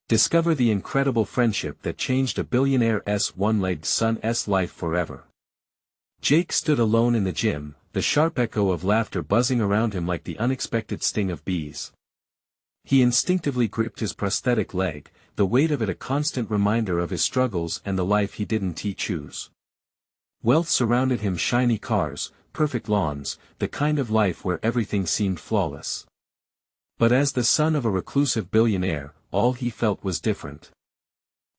Discover the incredible friendship that changed a billionaire's one-legged son's life forever. Jake stood alone in the gym, the sharp echo of laughter buzzing around him like the unexpected sting of bees. He instinctively gripped his prosthetic leg, the weight of it a constant reminder of his struggles and the life he didn't choose. Wealth surrounded him: shiny cars, perfect lawns, the kind of life where everything seemed flawless. But as the son of a reclusive billionaire, all he felt was different.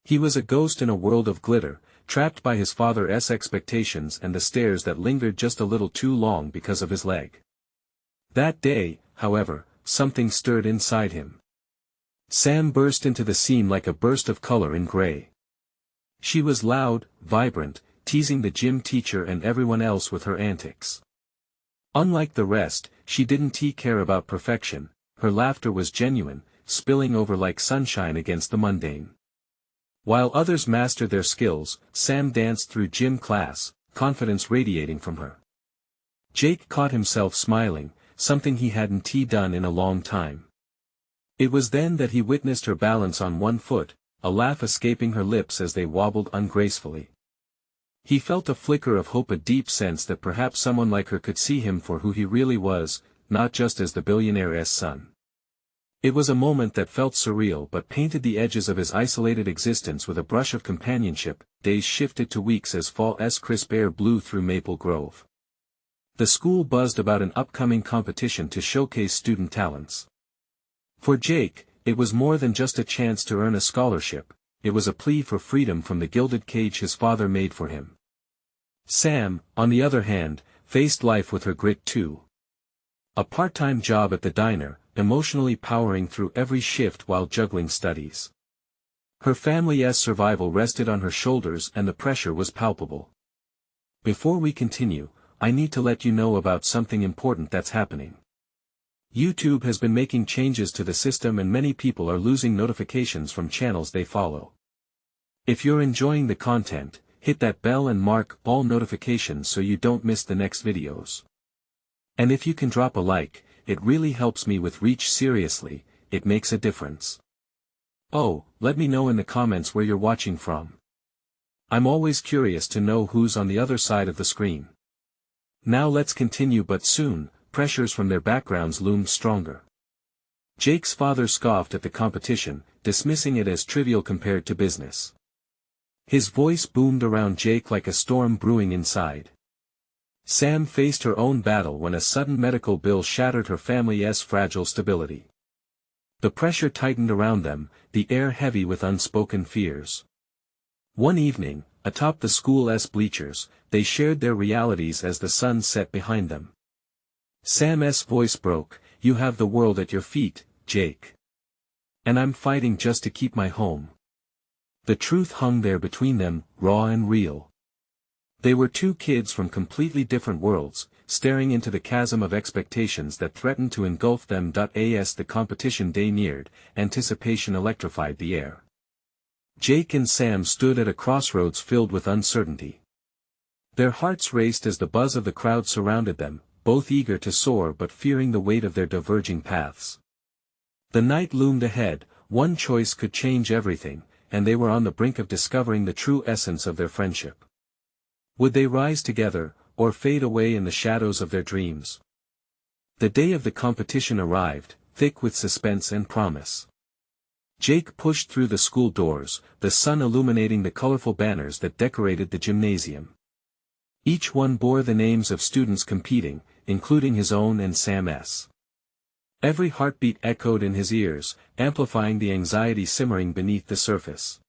He was a ghost in a world of glitter, trapped by his father's expectations and the stares that lingered just a little too long because of his leg. That day, however, something stirred inside him. Sam burst into the scene like a burst of color in gray. She was loud, vibrant, teasing the gym teacher and everyone else with her antics. Unlike the rest, she didn't care about perfection. Her laughter was genuine, spilling over like sunshine against the mundane. While others mastered their skills, Sam danced through gym class, confidence radiating from her. Jake caught himself smiling, something he hadn't done in a long time. It was then that he witnessed her balance on one foot, a laugh escaping her lips as they wobbled ungracefully. He felt a flicker of hope, a deep sense that perhaps someone like her could see him for who he really was, not just as the billionaire's son. It was a moment that felt surreal but painted the edges of his isolated existence with a brush of companionship. Days shifted to weeks as fall's crisp air blew through Maple Grove. The school buzzed about an upcoming competition to showcase student talents. For Jake, it was more than just a chance to earn a scholarship, it was a plea for freedom from the gilded cage his father made for him. Sam, on the other hand, faced life with her grit too. A part-time job at the diner, emotionally powering through every shift while juggling studies. Her family's survival rested on her shoulders and the pressure was palpable. Before we continue, I need to let you know about something important that's happening. YouTube has been making changes to the system and many people are losing notifications from channels they follow. If you're enjoying the content, hit that bell and mark all notifications so you don't miss the next videos. And if you can drop a like, it really helps me with reach. Seriously, it makes a difference. Oh, let me know in the comments where you're watching from. I'm always curious to know who's on the other side of the screen. Now let's continue, but soon, pressures from their backgrounds loomed stronger. Jake's father scoffed at the competition, dismissing it as trivial compared to business. His voice boomed around Jake like a storm brewing inside. Sam faced her own battle when a sudden medical bill shattered her family's fragile stability. The pressure tightened around them, the air heavy with unspoken fears. One evening, atop the school's bleachers, they shared their realities as the sun set behind them. Sam's voice broke, "You have the world at your feet, Jake. And I'm fighting just to keep my home." The truth hung there between them, raw and real. They were two kids from completely different worlds, staring into the chasm of expectations that threatened to engulf them. As the competition day neared, anticipation electrified the air. Jake and Sam stood at a crossroads filled with uncertainty. Their hearts raced as the buzz of the crowd surrounded them, both eager to soar but fearing the weight of their diverging paths. The night loomed ahead, one choice could change everything, and they were on the brink of discovering the true essence of their friendship. Would they rise together, or fade away in the shadows of their dreams? The day of the competition arrived, thick with suspense and promise. Jake pushed through the school doors, the sun illuminating the colorful banners that decorated the gymnasium. Each one bore the names of students competing, including his own and Sam's. Every heartbeat echoed in his ears, amplifying the anxiety simmering beneath the surface.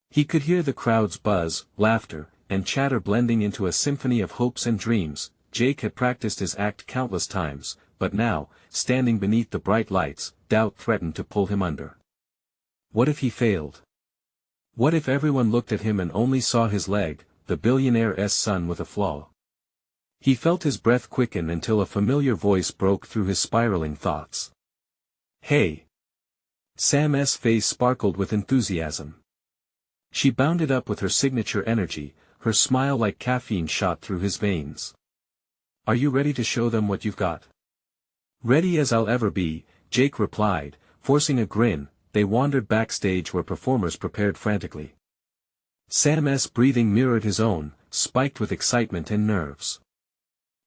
He could hear the crowd's buzz, laughter, and chatter blending into a symphony of hopes and dreams. Jake had practiced his act countless times, but now, standing beneath the bright lights, doubt threatened to pull him under. What if he failed? What if everyone looked at him and only saw his leg, the billionaire's son with a flaw? He felt his breath quicken until a familiar voice broke through his spiraling thoughts. "Hey!" Sam's face sparkled with enthusiasm. She bounded up with her signature energy, her smile like caffeine shot through his veins. "Are you ready to show them what you've got?" "Ready as I'll ever be," Jake replied, forcing a grin. they wandered backstage where performers prepared frantically. Sam's breathing mirrored his own, spiked with excitement and nerves.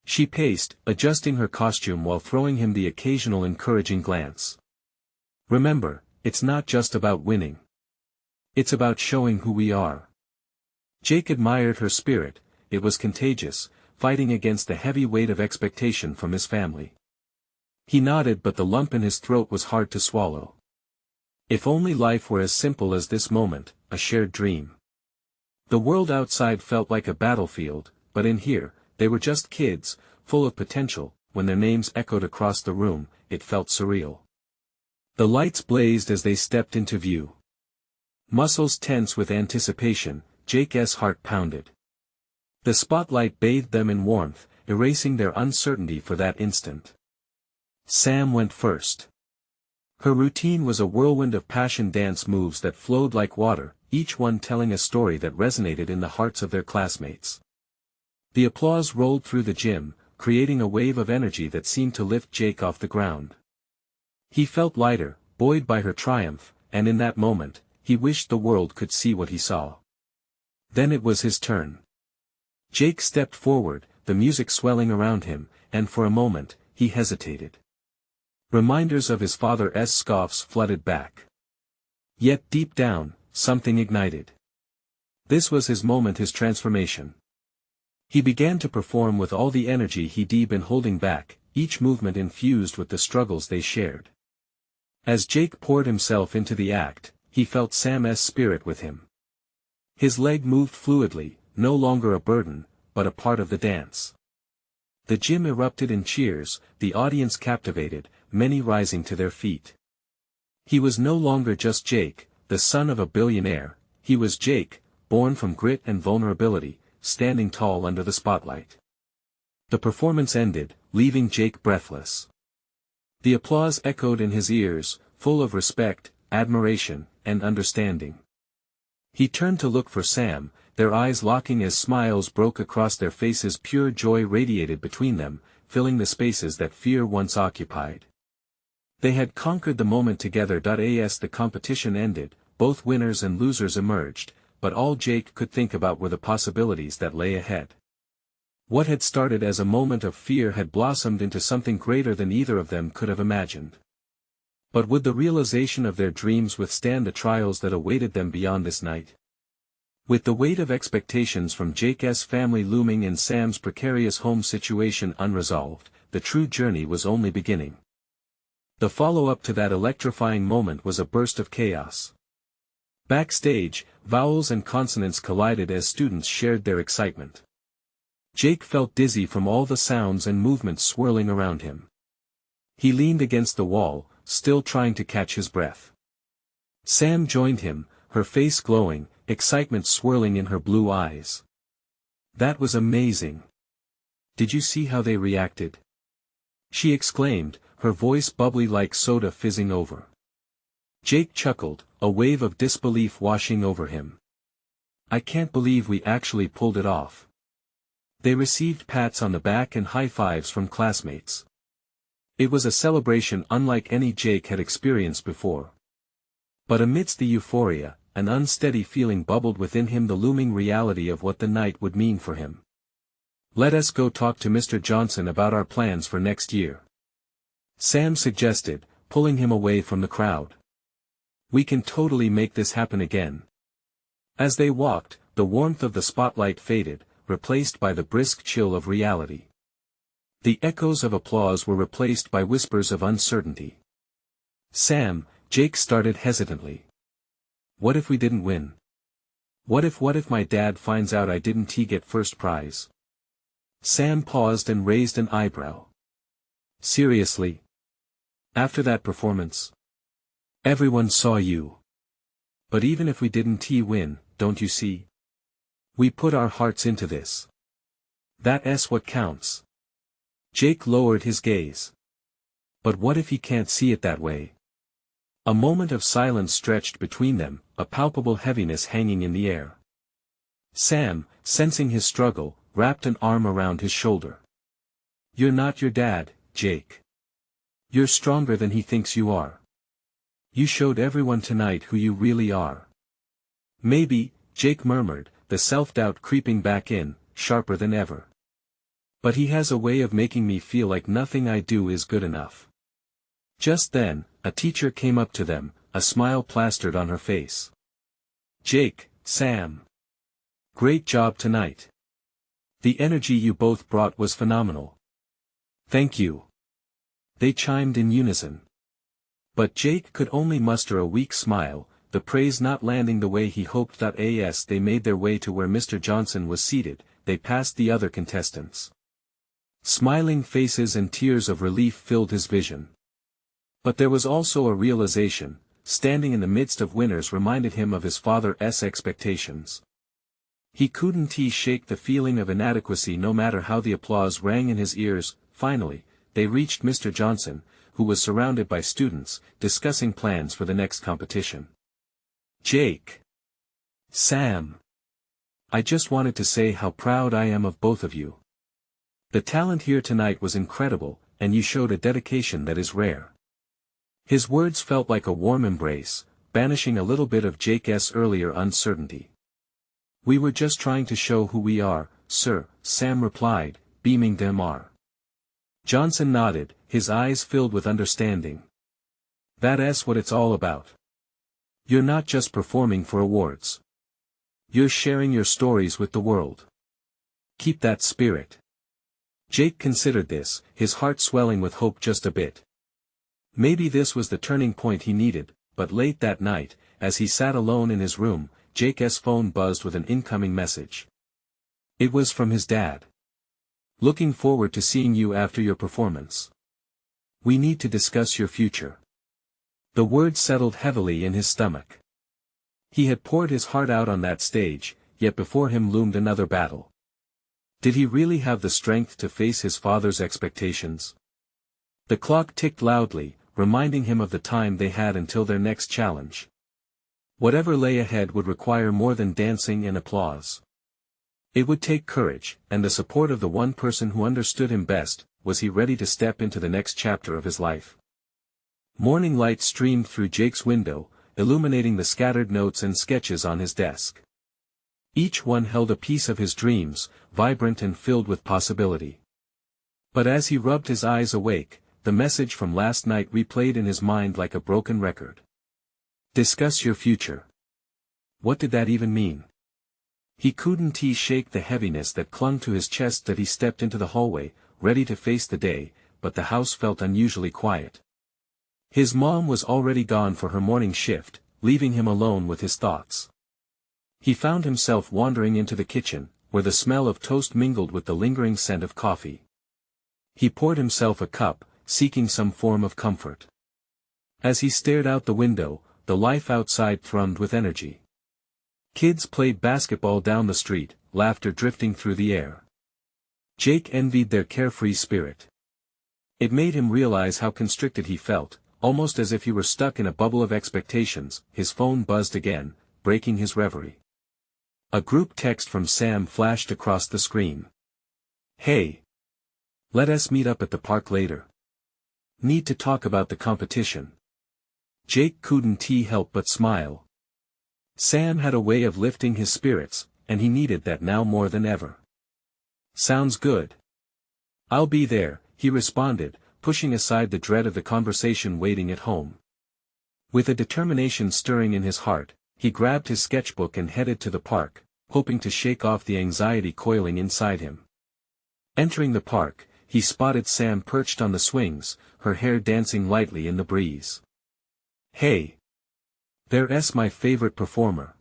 She paced, adjusting her costume while throwing him the occasional encouraging glance. Remember, it's not just about winning. It's about showing who we are. Jake admired her spirit, it was contagious, fighting against the heavy weight of expectation from his family. He nodded, but the lump in his throat was hard to swallow. If only life were as simple as this moment, a shared dream. The world outside felt like a battlefield, but in here, they were just kids, full of potential. When their names echoed across the room, it felt surreal. The lights blazed as they stepped into view. Muscles tense with anticipation, Jake's heart pounded. The spotlight bathed them in warmth, erasing their uncertainty for that instant. Sam went first. Her routine was a whirlwind of passion dance moves that flowed like water, each one telling a story that resonated in the hearts of their classmates. The applause rolled through the gym, creating a wave of energy that seemed to lift Jake off the ground. He felt lighter, buoyed by her triumph, and in that moment, he wished the world could see what he saw. Then it was his turn. Jake stepped forward, the music swelling around him, and for a moment, he hesitated. Reminders of his father's scoffs flooded back. Yet deep down, something ignited. This was his moment, his transformation. He began to perform with all the energy he'd been holding back, each movement infused with the struggles they shared. As Jake poured himself into the act, he felt Sam's spirit with him. His leg moved fluidly, no longer a burden, but a part of the dance. The gym erupted in cheers, the audience captivated, many rising to their feet. He was no longer just Jake, the son of a billionaire, he was Jake, born from grit and vulnerability, standing tall under the spotlight. The performance ended, leaving Jake breathless. The applause echoed in his ears, full of respect, admiration, and understanding. He turned to look for Sam, their eyes locking as smiles broke across their faces. Pure joy radiated between them, filling the spaces that fear once occupied. They had conquered the moment together. As the competition ended, both winners and losers emerged, but all Jake could think about were the possibilities that lay ahead. What had started as a moment of fear had blossomed into something greater than either of them could have imagined. But would the realization of their dreams withstand the trials that awaited them beyond this night? With the weight of expectations from Jake's family looming and Sam's precarious home situation unresolved, the true journey was only beginning. The follow-up to that electrifying moment was a burst of chaos. Backstage, vowels and consonants collided as students shared their excitement. Jake felt dizzy from all the sounds and movements swirling around him. He leaned against the wall, still trying to catch his breath. Sam joined him, her face glowing, excitement swirling in her blue eyes. That was amazing. Did you see how they reacted? She exclaimed, her voice bubbly like soda fizzing over. Jake chuckled, a wave of disbelief washing over him. I can't believe we actually pulled it off. They received pats on the back and high fives from classmates. It was a celebration unlike any Jake had experienced before. But amidst the euphoria, an unsteady feeling bubbled within him, the looming reality of what the night would mean for him. Let us go talk to Mr. Johnson about our plans for next year. Sam suggested, pulling him away from the crowd. We can totally make this happen again. As they walked, the warmth of the spotlight faded, replaced by the brisk chill of reality. The echoes of applause were replaced by whispers of uncertainty. Sam, Jake started hesitantly. What if we didn't win? What if my dad finds out I didn't get first prize? Sam paused and raised an eyebrow. Seriously? After that performance? Everyone saw you. But even if we didn't win, don't you see? We put our hearts into this. That's what counts. Jake lowered his gaze. But what if he can't see it that way? A moment of silence stretched between them, a palpable heaviness hanging in the air. Sam, sensing his struggle, wrapped an arm around his shoulder. You're not your dad, Jake. You're stronger than he thinks you are. You showed everyone tonight who you really are. Maybe, Jake murmured, the self-doubt creeping back in, sharper than ever. But he has a way of making me feel like nothing I do is good enough. Just then, a teacher came up to them, a smile plastered on her face. Jake, Sam. Great job tonight. The energy you both brought was phenomenal. Thank you. They chimed in unison. But Jake could only muster a weak smile, the praise not landing the way he hoped. As they made their way to where Mr. Johnson was seated, they passed the other contestants. Smiling faces and tears of relief filled his vision. But there was also a realization, standing in the midst of winners reminded him of his father's expectations. He couldn't shake the feeling of inadequacy no matter how the applause rang in his ears. Finally, they reached Mr. Johnson, who was surrounded by students, discussing plans for the next competition. Jake. Sam. I just wanted to say how proud I am of both of you. The talent here tonight was incredible, and you showed a dedication that is rare. His words felt like a warm embrace, banishing a little bit of Jake's earlier uncertainty. We were just trying to show who we are, sir, Sam replied, beaming Demar. Johnson nodded, his eyes filled with understanding. That's what it's all about. You're not just performing for awards. You're sharing your stories with the world. Keep that spirit. Jake considered this, his heart swelling with hope just a bit. Maybe this was the turning point he needed, but late that night, as he sat alone in his room, Jake's phone buzzed with an incoming message. It was from his dad. Looking forward to seeing you after your performance. We need to discuss your future. The words settled heavily in his stomach. He had poured his heart out on that stage, yet before him loomed another battle. Did he really have the strength to face his father's expectations? The clock ticked loudly, reminding him of the time they had until their next challenge. Whatever lay ahead would require more than dancing and applause. It would take courage, and the support of the one person who understood him best. Was he ready to step into the next chapter of his life? Morning light streamed through Jake's window, illuminating the scattered notes and sketches on his desk. Each one held a piece of his dreams, vibrant and filled with possibility. But as he rubbed his eyes awake, the message from last night replayed in his mind like a broken record. Discuss your future. What did that even mean? He couldn't shake the heaviness that clung to his chest that he stepped into the hallway, ready to face the day, but the house felt unusually quiet. His mom was already gone for her morning shift, leaving him alone with his thoughts. He found himself wandering into the kitchen, where the smell of toast mingled with the lingering scent of coffee. He poured himself a cup, seeking some form of comfort. As he stared out the window, the life outside thrummed with energy. Kids played basketball down the street, laughter drifting through the air. Jake envied their carefree spirit. It made him realize how constricted he felt, almost as if he were stuck in a bubble of expectations. His phone buzzed again, breaking his reverie. A group text from Sam flashed across the screen. Hey! Let us meet up at the park later. Need to talk about the competition. Jake couldn't help but smile. Sam had a way of lifting his spirits, and he needed that now more than ever. Sounds good. I'll be there, he responded, pushing aside the dread of the conversation waiting at home. With a determination stirring in his heart, he grabbed his sketchbook and headed to the park, hoping to shake off the anxiety coiling inside him. Entering the park, he spotted Sam perched on the swings, her hair dancing lightly in the breeze. Hey! There's my favorite performer.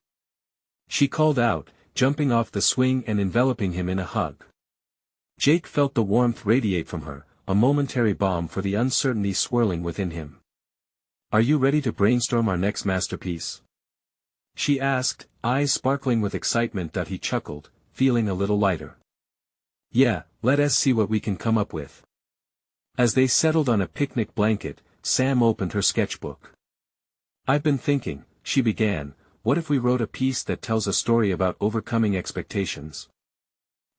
She called out, jumping off the swing and enveloping him in a hug. Jake felt the warmth radiate from her, a momentary balm for the uncertainty swirling within him. Are you ready to brainstorm our next masterpiece? She asked, eyes sparkling with excitement. He chuckled, feeling a little lighter. Yeah, let us see what we can come up with. As they settled on a picnic blanket, Sam opened her sketchbook. I've been thinking, she began, what if we wrote a piece that tells a story about overcoming expectations?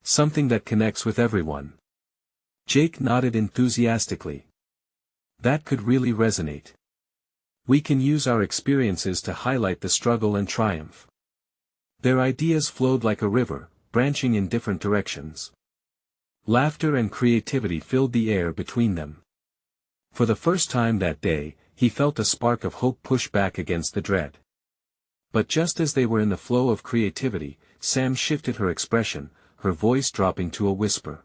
Something that connects with everyone. Jake nodded enthusiastically. That could really resonate. We can use our experiences to highlight the struggle and triumph. Their ideas flowed like a river, branching in different directions. Laughter and creativity filled the air between them. For the first time that day, he felt a spark of hope push back against the dread. But just as they were in the flow of creativity, Sam shifted her expression, her voice dropping to a whisper.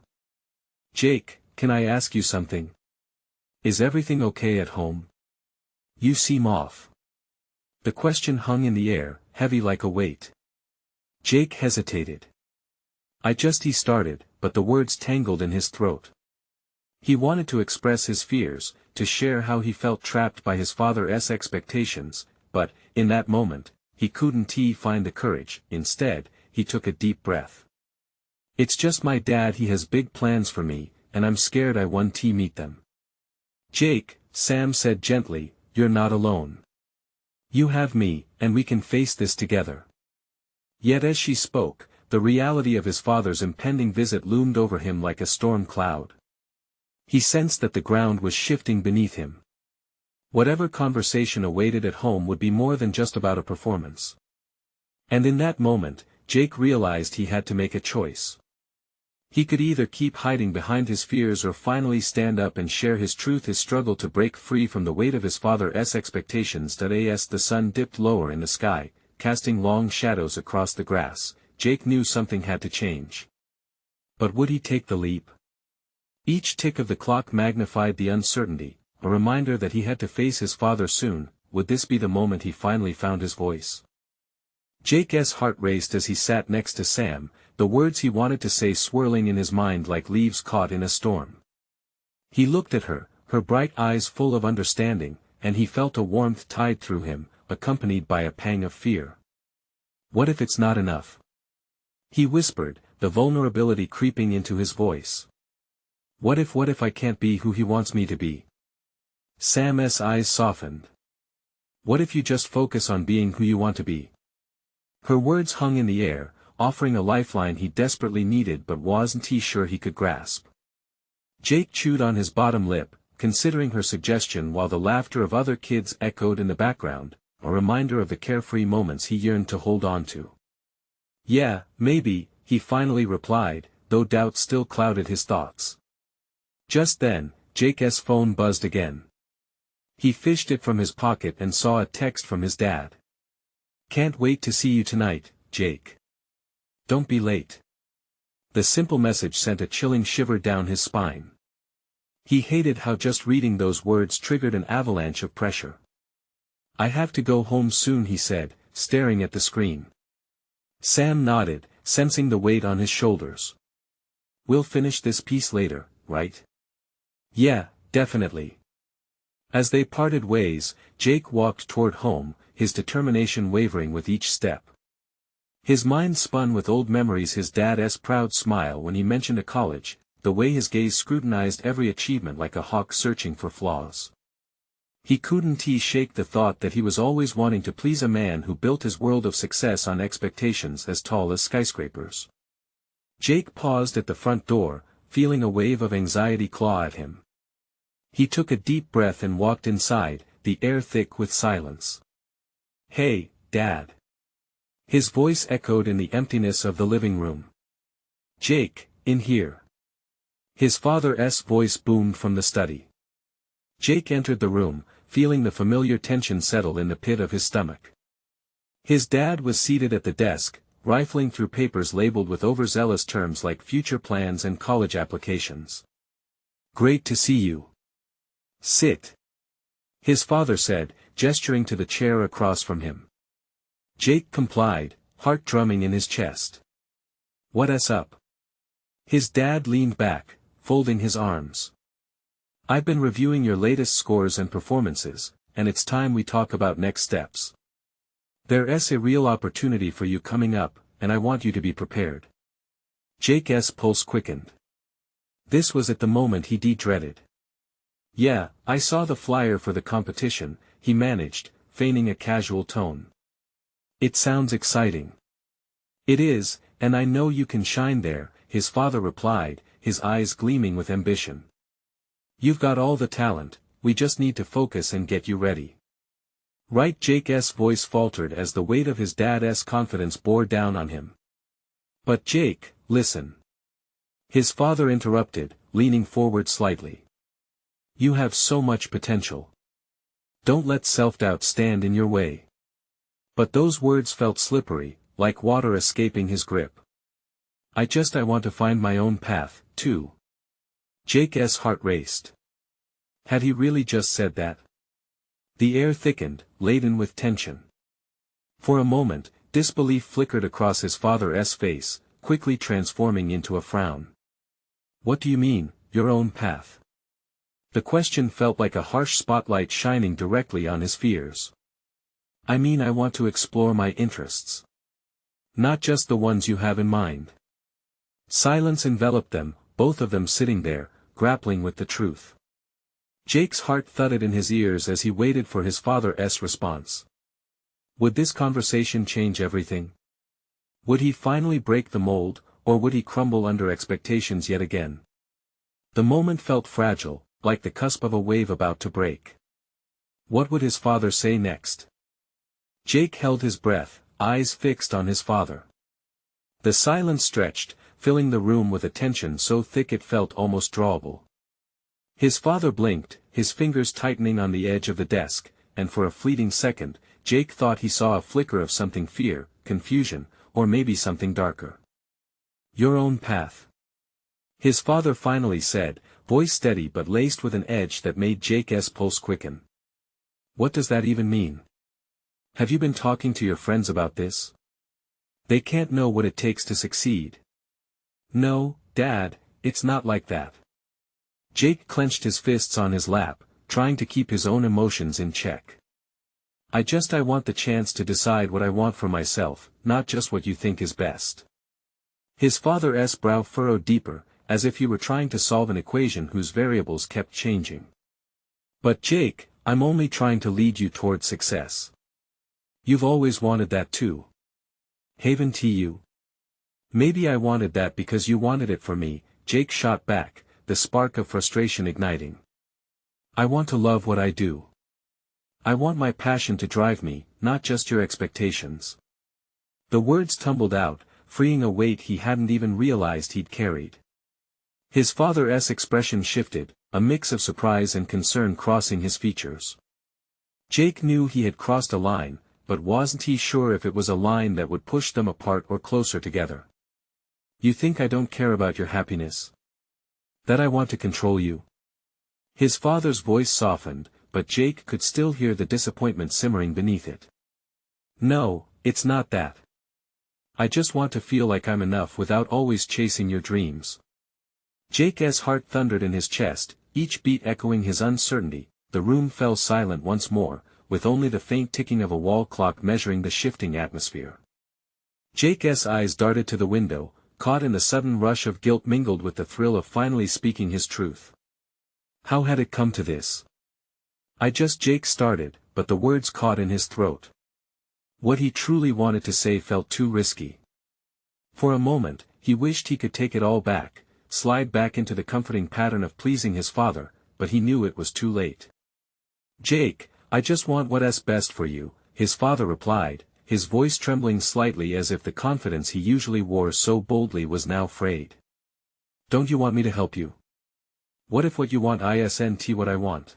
"Jake, can I ask you something? Is everything okay at home? You seem off." The question hung in the air, heavy like a weight. Jake hesitated. He started, but the words tangled in his throat. He wanted to express his fears, to share how he felt trapped by his father's expectations, but, in that moment, he couldn't find the courage. Instead, he took a deep breath. "It's just my dad, he has big plans for me, and I'm scared I won't meet them." "Jake," Sam said gently, "you're not alone. You have me, and we can face this together." Yet as she spoke, the reality of his father's impending visit loomed over him like a storm cloud. He sensed that the ground was shifting beneath him. Whatever conversation awaited at home would be more than just about a performance. And in that moment, Jake realized he had to make a choice. He could either keep hiding behind his fears or finally stand up and share his truth, his struggle to break free from the weight of his father's expectations. As the sun dipped lower in the sky, casting long shadows across the grass, Jake knew something had to change. But would he take the leap? Each tick of the clock magnified the uncertainty, a reminder that he had to face his father soon. Would this be the moment he finally found his voice? Jake's heart raced as he sat next to Sam, the words he wanted to say swirling in his mind like leaves caught in a storm. He looked at her, her bright eyes full of understanding, and he felt a warmth tide through him, accompanied by a pang of fear. "What if it's not enough?" he whispered, the vulnerability creeping into his voice. What if I can't be who he wants me to be?" Sam's eyes softened. "What if you just focus on being who you want to be?" Her words hung in the air, offering a lifeline he desperately needed but wasn't sure he could grasp. Jake chewed on his bottom lip, considering her suggestion while the laughter of other kids echoed in the background, a reminder of the carefree moments he yearned to hold on to. "Yeah, maybe," he finally replied, though doubt still clouded his thoughts. Just then, Jake's phone buzzed again. He fished it from his pocket and saw a text from his dad. "Can't wait to see you tonight, Jake. Don't be late." The simple message sent a chilling shiver down his spine. He hated how just reading those words triggered an avalanche of pressure. "I have to go home soon," he said, staring at the screen. Sam nodded, sensing the weight on his shoulders. "We'll finish this piece later, right?" "Yeah, definitely." As they parted ways, Jake walked toward home, his determination wavering with each step. His mind spun with old memories, his dad's proud smile when he mentioned a college, the way his gaze scrutinized every achievement like a hawk searching for flaws. He couldn't shake the thought that he was always wanting to please a man who built his world of success on expectations as tall as skyscrapers. Jake paused at the front door, feeling a wave of anxiety claw at him. He took a deep breath and walked inside, the air thick with silence. "Hey, Dad." His voice echoed in the emptiness of the living room. "Jake, in here." His father's voice boomed from the study. Jake entered the room, feeling the familiar tension settle in the pit of his stomach. His dad was seated at the desk, rifling through papers labeled with overzealous terms like future plans and college applications. "Great to see you. Sit," his father said, gesturing to the chair across from him. Jake complied, heart drumming in his chest. "What's up?" His dad leaned back, folding his arms. "I've been reviewing your latest scores and performances, and it's time we talk about next steps. There's a real opportunity for you coming up, and I want you to be prepared." Jake's pulse quickened. This was at the moment he dreaded. "Yeah, I saw the flyer for the competition," he managed, feigning a casual tone. "It sounds exciting." "It is, and I know you can shine there," his father replied, his eyes gleaming with ambition. "You've got all the talent, we just need to focus and get you ready." Right, Jake's voice faltered as the weight of his dad's confidence bore down on him. But Jake, listen. His father interrupted, leaning forward slightly. You have so much potential. Don't let self-doubt stand in your way. But those words felt slippery, like water escaping his grip. I want to find my own path, too. Jake's heart raced. Had he really just said that? The air thickened, laden with tension. For a moment, disbelief flickered across his father's face, quickly transforming into a frown. What do you mean, your own path? The question felt like a harsh spotlight shining directly on his fears. I mean, I want to explore my interests. Not just the ones you have in mind. Silence enveloped them, both of them sitting there, grappling with the truth. Jake's heart thudded in his ears as he waited for his father's response. Would this conversation change everything? Would he finally break the mold, or would he crumble under expectations yet again? The moment felt fragile, like the cusp of a wave about to break. What would his father say next? Jake held his breath, eyes fixed on his father. The silence stretched, filling the room with a tension so thick it felt almost drawable. His father blinked, his fingers tightening on the edge of the desk, and for a fleeting second, Jake thought he saw a flicker of something: fear, confusion, or maybe something darker. Your own path. His father finally said, voice steady but laced with an edge that made Jake's pulse quicken. What does that even mean? Have you been talking to your friends about this? They can't know what it takes to succeed. No, Dad, it's not like that. Jake clenched his fists on his lap, trying to keep his own emotions in check. I want the chance to decide what I want for myself, not just what you think is best. His father's brow furrowed deeper, as if he were trying to solve an equation whose variables kept changing. But Jake, I'm only trying to lead you toward success. You've always wanted that too. Haven't you? Maybe I wanted that because you wanted it for me, Jake shot back, the spark of frustration igniting. I want to love what I do. I want my passion to drive me, not just your expectations. The words tumbled out, freeing a weight he hadn't even realized he'd carried. His father's expression shifted, a mix of surprise and concern crossing his features. Jake knew he had crossed a line, but wasn't he sure if it was a line that would push them apart or closer together. You think I don't care about your happiness? That I want to control you? His father's voice softened, but Jake could still hear the disappointment simmering beneath it. No, it's not that. I just want to feel like I'm enough without always chasing your dreams. Jake's heart thundered in his chest, each beat echoing his uncertainty. The room fell silent once more, with only the faint ticking of a wall clock measuring the shifting atmosphere. Jake's eyes darted to the window, caught in the sudden rush of guilt mingled with the thrill of finally speaking his truth. How had it come to this? Jake started, but the words caught in his throat. What he truly wanted to say felt too risky. For a moment, he wished he could take it all back, slide back into the comforting pattern of pleasing his father, but he knew it was too late. Jake, I just want what's best for you, his father replied, his voice trembling slightly as if the confidence he usually wore so boldly was now frayed. Don't you want me to help you? What if what you want isn't what I want?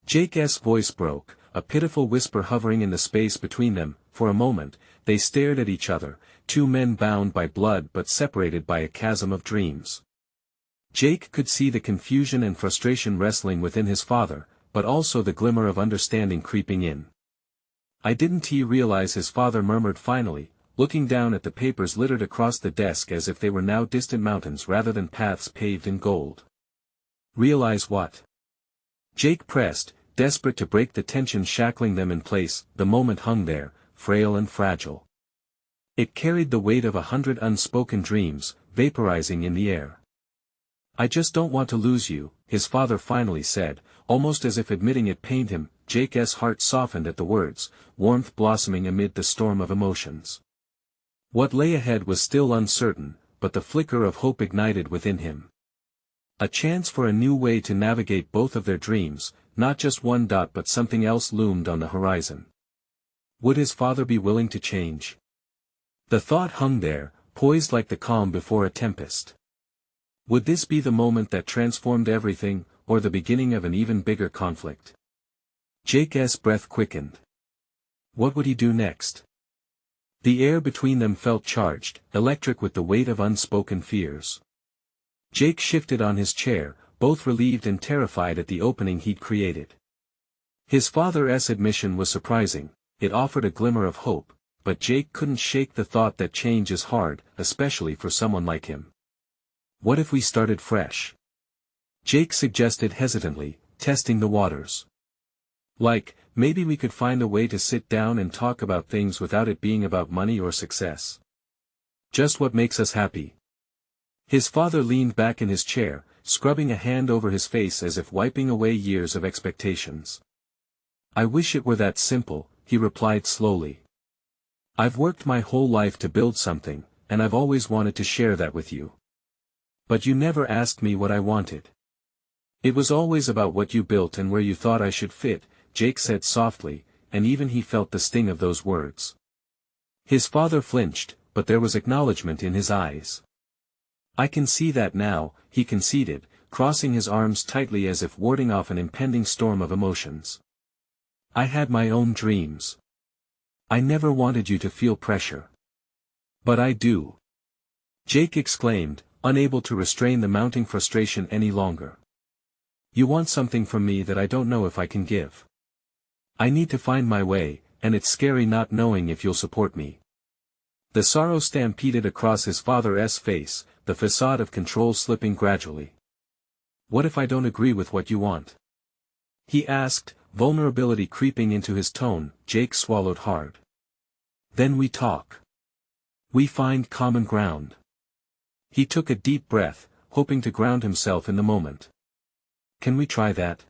Jake's voice broke, a pitiful whisper hovering in the space between them. For a moment, they stared at each other, two men bound by blood but separated by a chasm of dreams. Jake could see the confusion and frustration wrestling within his father, but also the glimmer of understanding creeping in. I didn't realize, his father murmured finally, looking down at the papers littered across the desk as if they were now distant mountains rather than paths paved in gold. Realize what? Jake pressed, desperate to break the tension shackling them in place. The moment hung there, frail and fragile. It carried the weight of 100 unspoken dreams, vaporizing in the air. I just don't want to lose you, his father finally said, almost as if admitting it pained him. Jake's heart softened at the words, warmth blossoming amid the storm of emotions. What lay ahead was still uncertain, but the flicker of hope ignited within him. A chance for a new way to navigate both of their dreams, not just one dot but something else loomed on the horizon. Would his father be willing to change? The thought hung there, poised like the calm before a tempest. Would this be the moment that transformed everything, or the beginning of an even bigger conflict? Jake's breath quickened. What would he do next? The air between them felt charged, electric with the weight of unspoken fears. Jake shifted on his chair, both relieved and terrified at the opening he'd created. His father's admission was surprising, it offered a glimmer of hope, but Jake couldn't shake the thought that change is hard, especially for someone like him. What if we started fresh? Jake suggested hesitantly, testing the waters. Like, maybe we could find a way to sit down and talk about things without it being about money or success. Just what makes us happy. His father leaned back in his chair, scrubbing a hand over his face as if wiping away years of expectations. I wish it were that simple, he replied slowly. I've worked my whole life to build something, and I've always wanted to share that with you. But you never asked me what I wanted. It was always about what you built and where you thought I should fit, Jake said softly, and even he felt the sting of those words. His father flinched, but there was acknowledgement in his eyes. I can see that now, he conceded, crossing his arms tightly as if warding off an impending storm of emotions. I had my own dreams. I never wanted you to feel pressure. But I do. Jake exclaimed, unable to restrain the mounting frustration any longer. You want something from me that I don't know if I can give. I need to find my way, and it's scary not knowing if you'll support me. The sorrow stampeded across his father's face, the facade of control slipping gradually. What if I don't agree with what you want? He asked, vulnerability creeping into his tone. Jake swallowed hard. Then we talk. We find common ground. He took a deep breath, hoping to ground himself in the moment. Can we try that?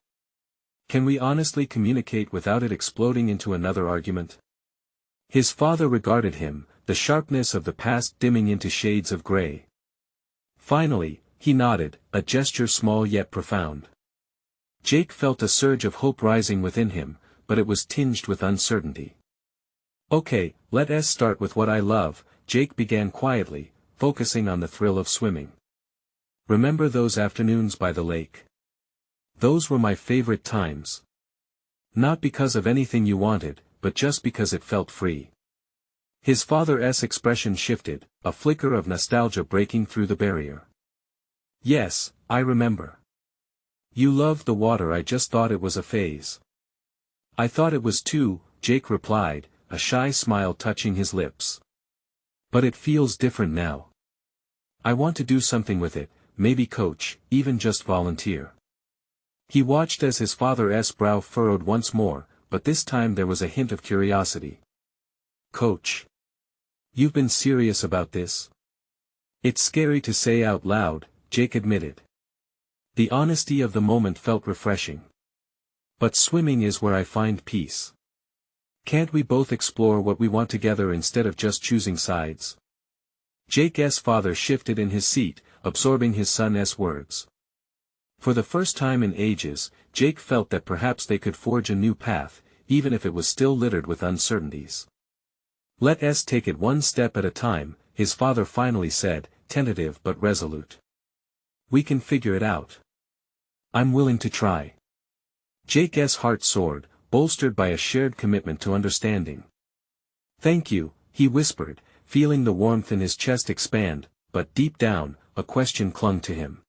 Can we honestly communicate without it exploding into another argument? His father regarded him, the sharpness of the past dimming into shades of gray. Finally, he nodded, a gesture small yet profound. Jake felt a surge of hope rising within him, but it was tinged with uncertainty. Okay, let's start with what I love, Jake began quietly, focusing on the thrill of swimming. Remember those afternoons by the lake? Those were my favorite times. Not because of anything you wanted, but just because it felt free. His father's expression shifted, a flicker of nostalgia breaking through the barrier. Yes, I remember. You loved the water. I just thought it was a phase. I thought it was too, Jake replied, a shy smile touching his lips. But it feels different now. I want to do something with it, maybe coach, even just volunteer. He watched as his father's brow furrowed once more, but this time there was a hint of curiosity. Coach. You've been serious about this? It's scary to say out loud, Jake admitted. The honesty of the moment felt refreshing. But swimming is where I find peace. Can't we both explore what we want together instead of just choosing sides? Jake's father shifted in his seat, absorbing his son's words. For the first time in ages, Jake felt that perhaps they could forge a new path, even if it was still littered with uncertainties. Let's take it one step at a time, his father finally said, tentative but resolute. We can figure it out. I'm willing to try. Jake's heart soared, bolstered by a shared commitment to understanding. Thank you, he whispered, feeling the warmth in his chest expand, but deep down, a question clung to him.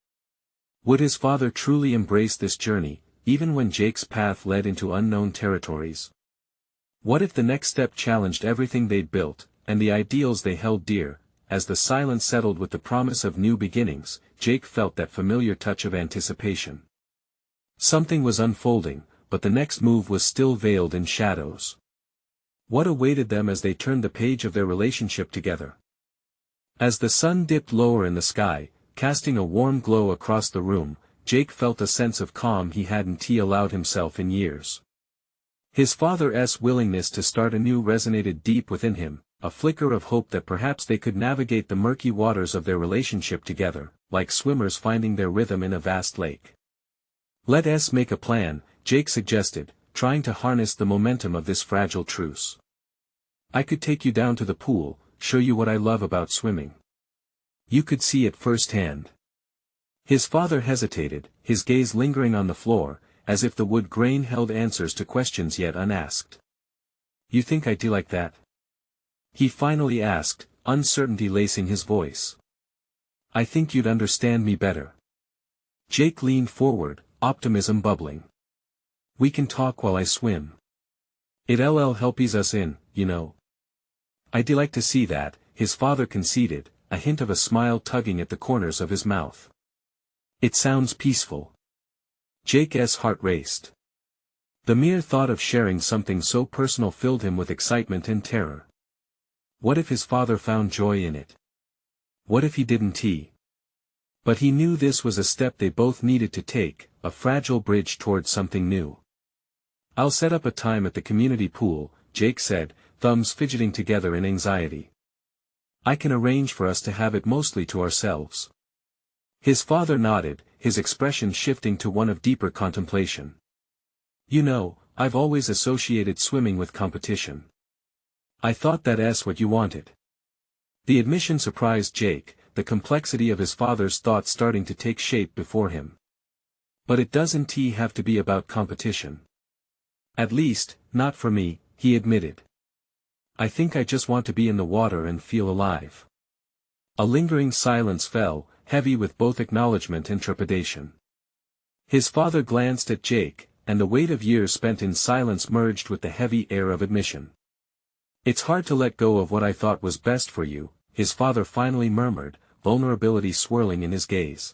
Would his father truly embrace this journey, even when Jake's path led into unknown territories? What if the next step challenged everything they'd built, and the ideals they held dear? As the silence settled with the promise of new beginnings, Jake felt that familiar touch of anticipation. Something was unfolding, but the next move was still veiled in shadows. What awaited them as they turned the page of their relationship together? As the sun dipped lower in the sky, casting a warm glow across the room, Jake felt a sense of calm he hadn't allowed himself in years. His father's willingness to start anew resonated deep within him, a flicker of hope that perhaps they could navigate the murky waters of their relationship together, like swimmers finding their rhythm in a vast lake. Let's make a plan, Jake suggested, trying to harness the momentum of this fragile truce. I could take you down to the pool, show you what I love about swimming. You could see it firsthand. His father hesitated, his gaze lingering on the floor, as if the wood grain held answers to questions yet unasked. You think I'd do like that? He finally asked, uncertainty lacing his voice. I think you'd understand me better. Jake leaned forward, optimism bubbling. We can talk while I swim. It'll help ease us in, you know. I'd like to see that, his father conceded, a hint of a smile tugging at the corners of his mouth. It sounds peaceful. Jake's heart raced. The mere thought of sharing something so personal filled him with excitement and terror. What if his father found joy in it? What if he didn't? But he knew this was a step they both needed to take, a fragile bridge towards something new. I'll set up a time at the community pool, Jake said, thumbs fidgeting together in anxiety. I can arrange for us to have it mostly to ourselves. His father nodded, his expression shifting to one of deeper contemplation. You know, I've always associated swimming with competition. I thought that's what you wanted. The admission surprised Jake, the complexity of his father's thoughts starting to take shape before him. But it doesn't have to be about competition. At least, not for me, he admitted. I think I just want to be in the water and feel alive. A lingering silence fell, heavy with both acknowledgement and trepidation. His father glanced at Jake, and the weight of years spent in silence merged with the heavy air of admission. It's hard to let go of what I thought was best for you, his father finally murmured, vulnerability swirling in his gaze.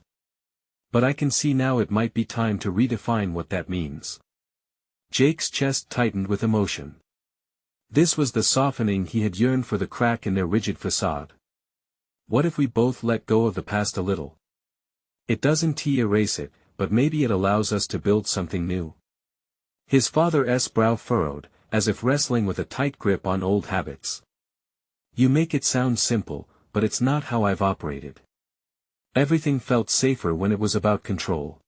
But I can see now it might be time to redefine what that means. Jake's chest tightened with emotion. This was the softening he had yearned for, the crack in their rigid facade. What if we both let go of the past a little? It doesn't erase it, but maybe it allows us to build something new. His father's brow furrowed, as if wrestling with a tight grip on old habits. You make it sound simple, but it's not how I've operated. Everything felt safer when it was about control.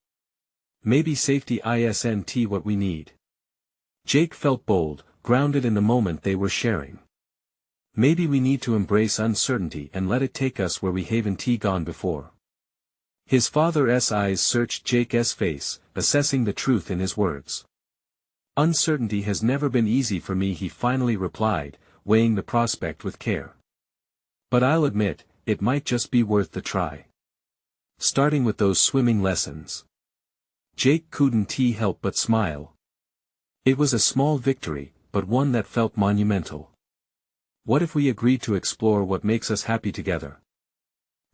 Maybe safety isn't what we need. Jake felt bold, grounded in the moment they were sharing. Maybe we need to embrace uncertainty and let it take us where we haven't gone before. His father's eyes searched Jake's face, assessing the truth in his words. Uncertainty has never been easy for me, he finally replied, weighing the prospect with care. But I'll admit, it might just be worth the try. Starting with those swimming lessons. Jake couldn't help but smile. It was a small victory, but one that felt monumental. What if we agreed to explore what makes us happy together?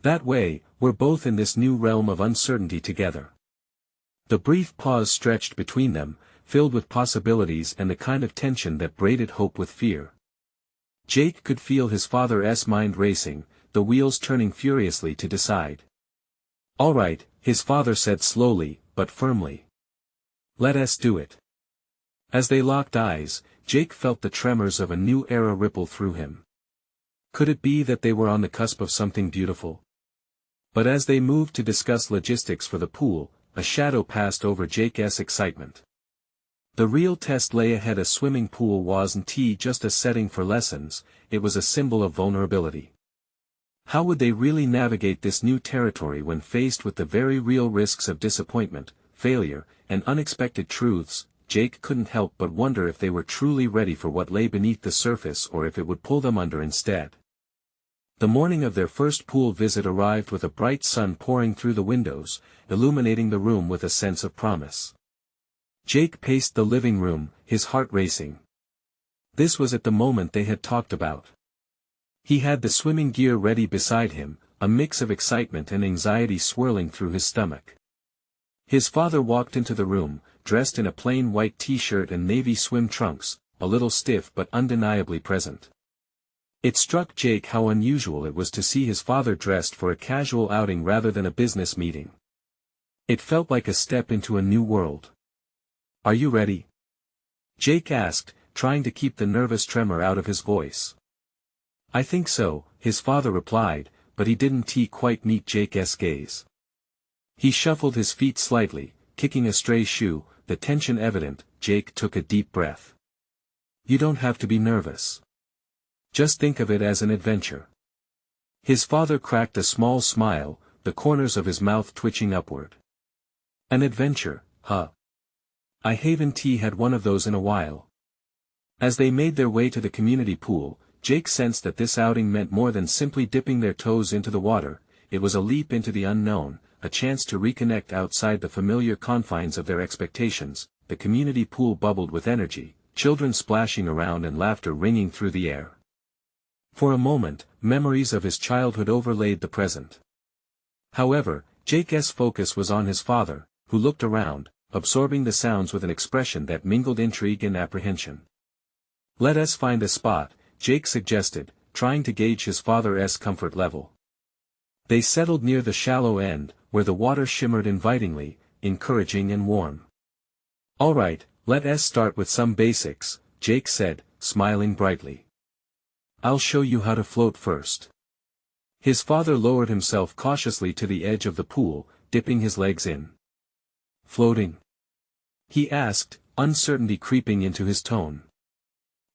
That way, we're both in this new realm of uncertainty together. The brief pause stretched between them, filled with possibilities and the kind of tension that braided hope with fear. Jake could feel his father's mind racing, the wheels turning furiously to decide. All right, his father said slowly, but firmly. Let us do it. As they locked eyes, Jake felt the tremors of a new era ripple through him. Could it be that they were on the cusp of something beautiful? But as they moved to discuss logistics for the pool, a shadow passed over Jake's excitement. The real test lay ahead. A swimming pool wasn't just a setting for lessons, it was a symbol of vulnerability. How would they really navigate this new territory when faced with the very real risks of disappointment, failure, and unexpected truths? Jake couldn't help but wonder if they were truly ready for what lay beneath the surface or if it would pull them under instead. The morning of their first pool visit arrived with a bright sun pouring through the windows, illuminating the room with a sense of promise. Jake paced the living room, his heart racing. This was at the moment they had talked about. He had the swimming gear ready beside him, a mix of excitement and anxiety swirling through his stomach. His father walked into the room, dressed in a plain white t-shirt and navy swim trunks, a little stiff but undeniably present. It struck Jake how unusual it was to see his father dressed for a casual outing rather than a business meeting. It felt like a step into a new world. Are you ready? Jake asked, trying to keep the nervous tremor out of his voice. I think so, his father replied, but he didn't quite meet Jake's gaze. He shuffled his feet slightly, kicking a stray shoe, the tension evident, Jake took a deep breath. You don't have to be nervous. Just think of it as an adventure. His father cracked a small smile, the corners of his mouth twitching upward. An adventure, huh? I haven't had one of those in a while. As they made their way to the community pool, Jake sensed that this outing meant more than simply dipping their toes into the water. It was a leap into the unknown, a chance to reconnect outside the familiar confines of their expectations. The community pool bubbled with energy, children splashing around and laughter ringing through the air. For a moment, memories of his childhood overlaid the present. However, Jake's focus was on his father, who looked around, absorbing the sounds with an expression that mingled intrigue and apprehension. Let us find a spot, Jake suggested, trying to gauge his father's comfort level. They settled near the shallow end, where the water shimmered invitingly, encouraging and warm. All right, let us start with some basics, Jake said, smiling brightly. I'll show you how to float first. His father lowered himself cautiously to the edge of the pool, dipping his legs in. Floating? He asked, uncertainty creeping into his tone.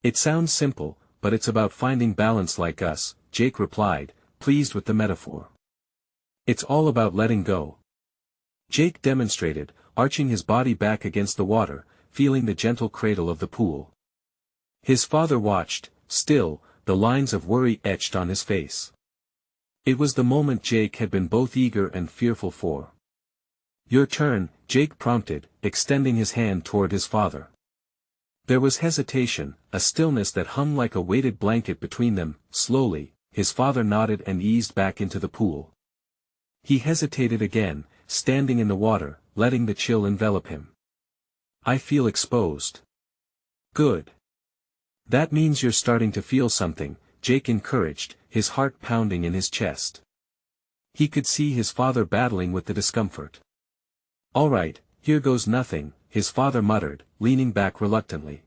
It sounds simple, but it's about finding balance like us, Jake replied, pleased with the metaphor. It's all about letting go. Jake demonstrated, arching his body back against the water, feeling the gentle cradle of the pool. His father watched, still, the lines of worry etched on his face. It was the moment Jake had been both eager and fearful for. Your turn, Jake prompted, extending his hand toward his father. There was hesitation, a stillness that hung like a weighted blanket between them. Slowly, his father nodded and eased back into the pool. He hesitated again, standing in the water, letting the chill envelop him. I feel exposed. Good. That means you're starting to feel something, Jake encouraged, his heart pounding in his chest. He could see his father battling with the discomfort. All right, here goes nothing, his father muttered, leaning back reluctantly.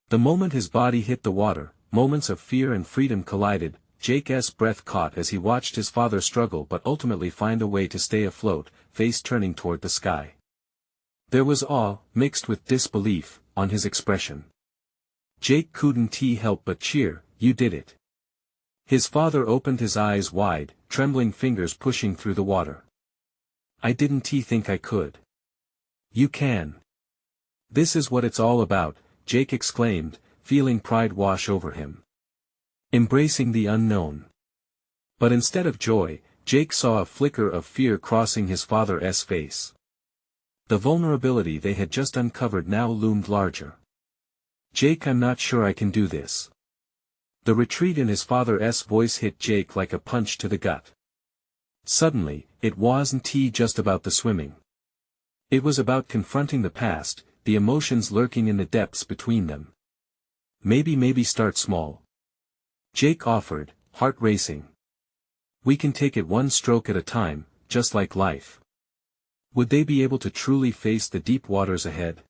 The moment his body hit the water, moments of fear and freedom collided. Jake's breath caught as he watched his father struggle but ultimately find a way to stay afloat, face turning toward the sky. There was awe, mixed with disbelief, on his expression. Jake couldn't help but cheer. You did it. His father opened his eyes wide, trembling fingers pushing through the water. I didn't think I could. You can. This is what it's all about, Jake exclaimed, feeling pride wash over him. Embracing the unknown. But instead of joy, Jake saw a flicker of fear crossing his father's face. The vulnerability they had just uncovered now loomed larger. Jake, I'm not sure I can do this. The retreat in his father's voice hit Jake like a punch to the gut. Suddenly, it wasn't just about the swimming. It was about confronting the past, the emotions lurking in the depths between them. Maybe start small. Jake offered, heart racing. We can take it one stroke at a time, just like life. Would they be able to truly face the deep waters ahead?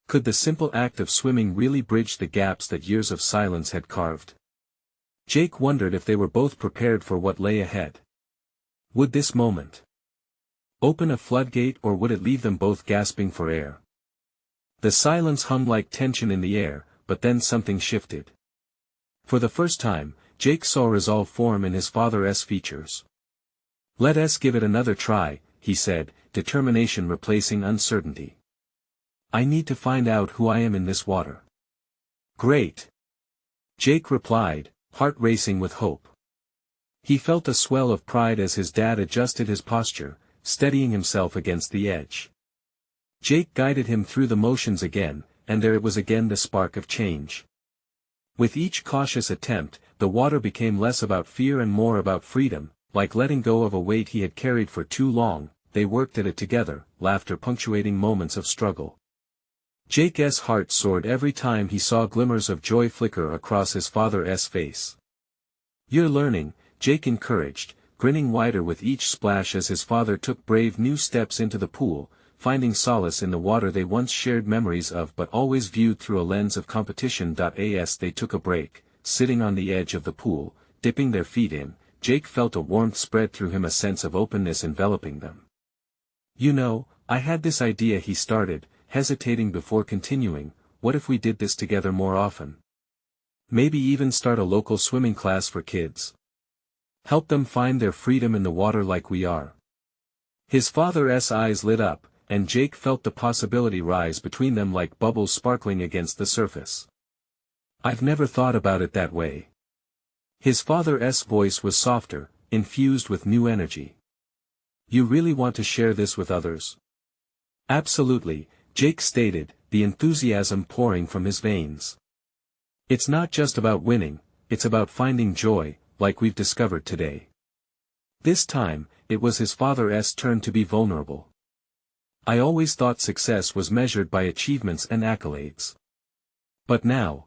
Could the simple act of swimming really bridge the gaps that years of silence had carved? Jake wondered if they were both prepared for what lay ahead. Would this moment open a floodgate, or would it leave them both gasping for air? The silence hung like tension in the air, but then something shifted. For the first time, Jake saw resolve form in his father's features. Let us give it another try, he said, determination replacing uncertainty. I need to find out who I am in this water. Great. Jake replied, heart racing with hope. He felt a swell of pride as his dad adjusted his posture, steadying himself against the edge. Jake guided him through the motions again, and there it was again, the spark of change. With each cautious attempt, the water became less about fear and more about freedom, like letting go of a weight he had carried for too long. They worked at it together, laughter punctuating moments of struggle. Jake's heart soared every time he saw glimmers of joy flicker across his father's face. You're learning, Jake encouraged, grinning wider with each splash as his father took brave new steps into the pool, finding solace in the water they once shared memories of but always viewed through a lens of competition. As they took a break, sitting on the edge of the pool, dipping their feet in, Jake felt a warmth spread through him, a sense of openness enveloping them. You know, I had this idea, he started, hesitating before continuing, what if we did this together more often? Maybe even start a local swimming class for kids. Help them find their freedom in the water like we are. His father's eyes lit up, and Jake felt the possibility rise between them like bubbles sparkling against the surface. I've never thought about it that way. His father's voice was softer, infused with new energy. You really want to share this with others? Absolutely, Jake stated, the enthusiasm pouring from his veins. It's not just about winning, it's about finding joy, like we've discovered today. This time, it was his father's turn to be vulnerable. I always thought success was measured by achievements and accolades. But now,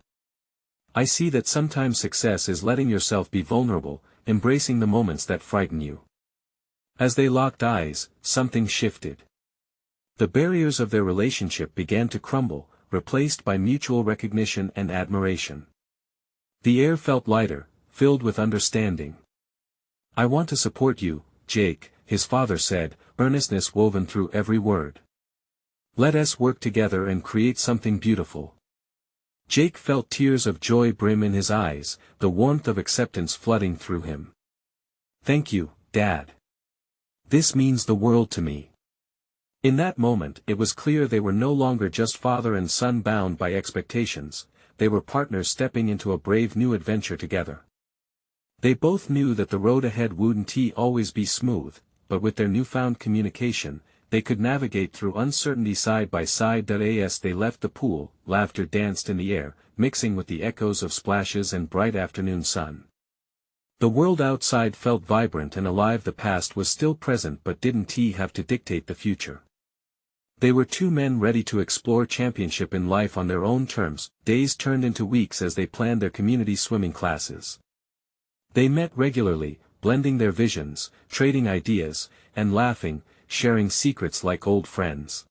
I see that sometimes success is letting yourself be vulnerable, embracing the moments that frighten you. As they locked eyes, something shifted. The barriers of their relationship began to crumble, replaced by mutual recognition and admiration. The air felt lighter, filled with understanding. I want to support you, Jake, his father said, earnestness woven through every word. Let us work together and create something beautiful. Jake felt tears of joy brim in his eyes, the warmth of acceptance flooding through him. Thank you, Dad. This means the world to me. In that moment it was clear they were no longer just father and son bound by expectations, they were partners stepping into a brave new adventure together. They both knew that the road ahead wouldn't always be smooth, but with their newfound communication, they could navigate through uncertainty side by side. As they left the pool, laughter danced in the air, mixing with the echoes of splashes and bright afternoon sun. The world outside felt vibrant and alive. The past was still present but didn't have to dictate the future. They were two men ready to explore championship in life on their own terms. Days turned into weeks as they planned their community swimming classes. They met regularly, blending their visions, trading ideas, and laughing, sharing secrets like old friends.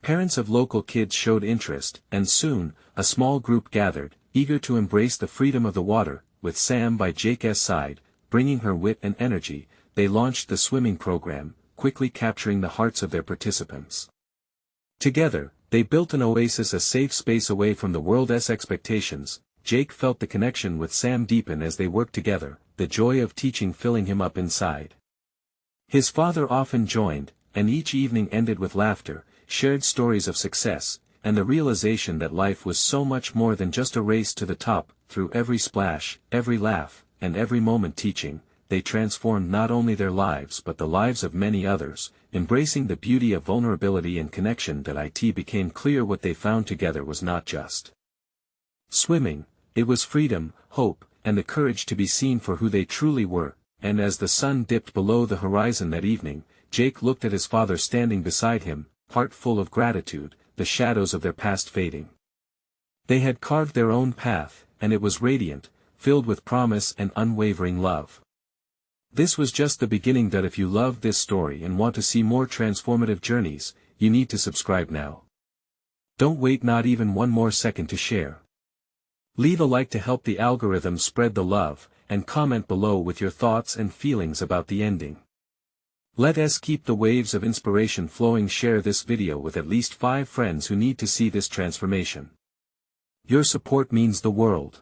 Parents of local kids showed interest, and soon, a small group gathered, eager to embrace the freedom of the water. With Sam by Jake's side, bringing her wit and energy, they launched the swimming program, quickly capturing the hearts of their participants. Together, they built an oasis, a safe space away from the world's expectations. Jake felt the connection with Sam deepen as they worked together, the joy of teaching filling him up inside. His father often joined, and each evening ended with laughter, shared stories of success, and the realization that life was so much more than just a race to the top. Through every splash, every laugh, and every moment teaching, they transformed not only their lives but the lives of many others, embracing the beauty of vulnerability and connection. It became clear what they found together was not just swimming, it was freedom, hope, and the courage to be seen for who they truly were. And as the sun dipped below the horizon that evening, Jake looked at his father standing beside him, heart full of gratitude, the shadows of their past fading. They had carved their own path, and it was radiant, filled with promise and unwavering love. This was just the beginning. If you loved this story and want to see more transformative journeys, you need to subscribe now. Don't wait not even one more second to share. Leave a like to help the algorithm spread the love, and comment below with your thoughts and feelings about the ending. Let us keep the waves of inspiration flowing. Share this video with at least 5 friends who need to see this transformation. Your support means the world.